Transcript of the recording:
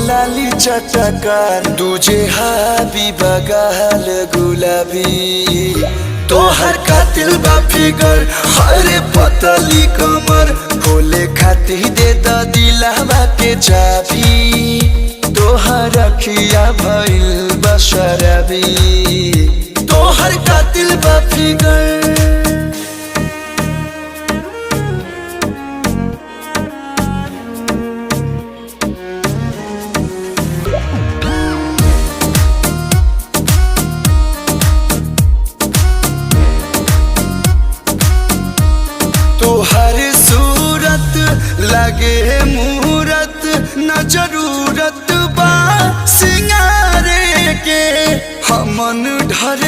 लाली चटकार तुझे हाबी बगाल गुलाबी तोहर कातिल बा फिगर हरे पतली कमर खोले खाती दे द दिलवा के चाबी तोहर अखिया भइल बशरबी तोहर कातिल बा फिगर। तोहर सूरत लगे मूरत न जरूरत बा सिंगारे के हमन ढर